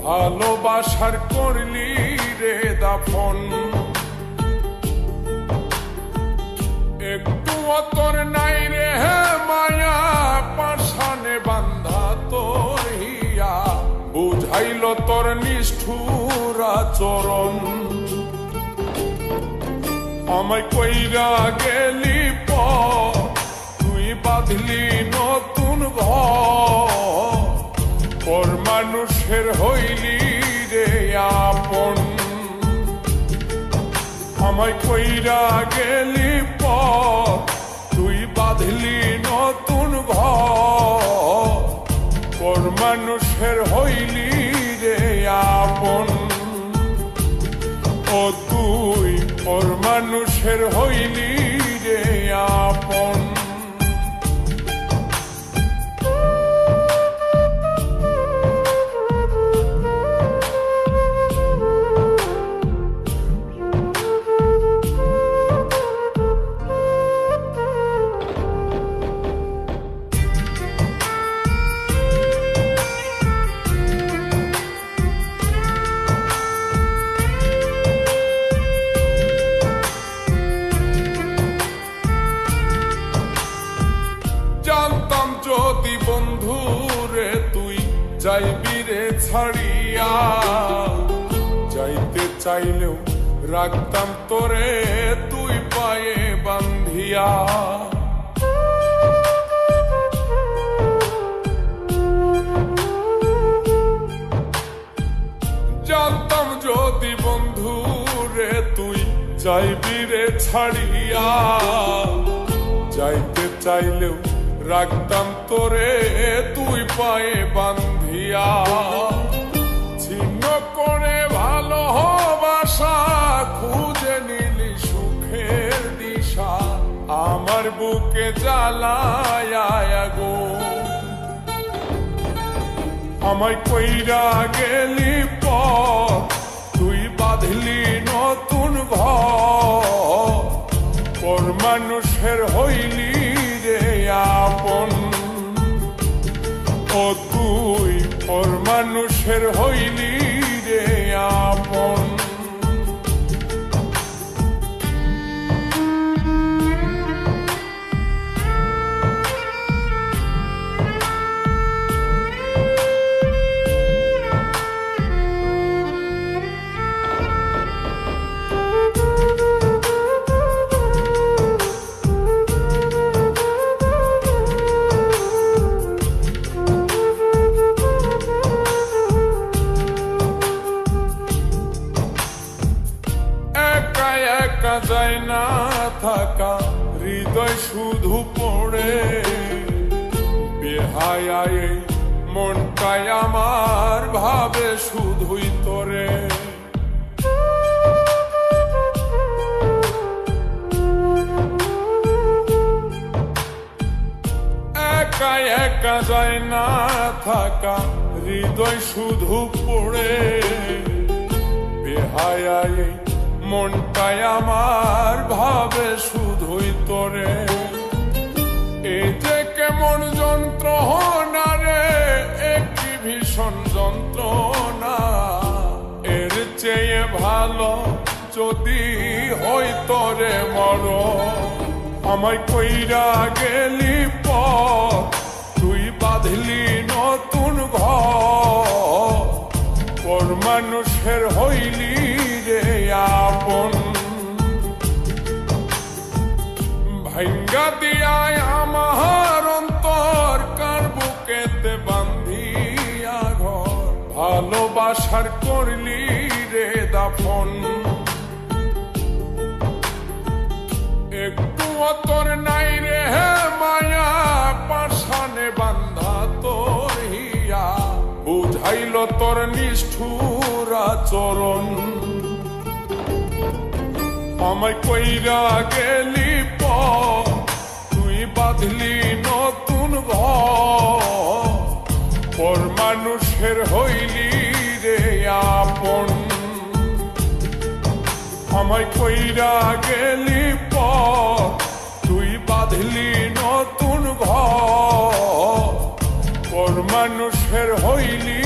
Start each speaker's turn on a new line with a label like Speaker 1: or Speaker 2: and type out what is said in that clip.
Speaker 1: ভালোবাসার করলি রে দাফন, একটু তোর নাই রে মায়া, পাশানে বান্ধা তোর হিয়া, বুঝাইল তোর নিষ্ঠুর আচরণ। আমায় কইরা গেলি তুই বাঁধলি নতুন ঘর, পর মানুষের হইলি রে আপন। আমায় কইরা গেলি তুই বাঁধলি নতুন ঘর, পর মানুষের হইলি রে আপন। ও তুই পর মানুষের হইলি রে আপন। যদি বন্ধু রে তুই যাইবি রে ছাড়িয়া, যাইতে চাইলেও রাখতাম তোরে তুই পায়ে বান্ধিয়া। জানতাম যদি বন্ধু রে তুই যাইবি রে ছাড়িয়া, যাইতে চাইলেও রাখতাম তোরে তুই পায়ে বান্ধিয়া। ছিন্ন করে ভালোবাসা খুঁজে নিলি সুখের দিশা, আমার বুকে জ্বালায় আগুন। আমায় কইরা গেলি তুই বাঁধলি নতুন ঘর, পর মানুষের হইলি রে আপন। ও তুই পর মানুষের হইলি রে আপন। যায় না থাকা হৃদয় শুধু পড়ে, বেহায়ায় মনটাই আমার ভাবে শুধুই তোরে। একা একা যায় না থাকা হৃদয় শুধু পড়ে, বেহায়ায় মনটাই আমার ভাবে শুধুই তোরে। এই যে কেমন যন্ত্রণা রে, একটি ভীষণ যন্ত্রণা, এর চেয়ে ভালো যদি হই তোরে মর। আমায় কইরা গেলি তুই বাঁধলি নতুন ঘর, পর মানুষের হইলি রে আপন। ভাঙ্গা দিয়ায় আমার অন্তর কার বুকেতে বান্ধিয়া ঘর, ভালোবাসার করলি রে দাফন। একটু তোর নাই রে মায়া, পাশানে বান্ধা তোর হিয়া, বুঝাইল তোর নিষ্ঠুর আচরণ। আমায় কইরা গেলি তুই বাঁধলি নতুন ঘর, পর মানুষের হইলি রে আপন। আমায় কইরা গেলি তুই বাঁধলি নতুন ঘর, পর মানুষের হইলি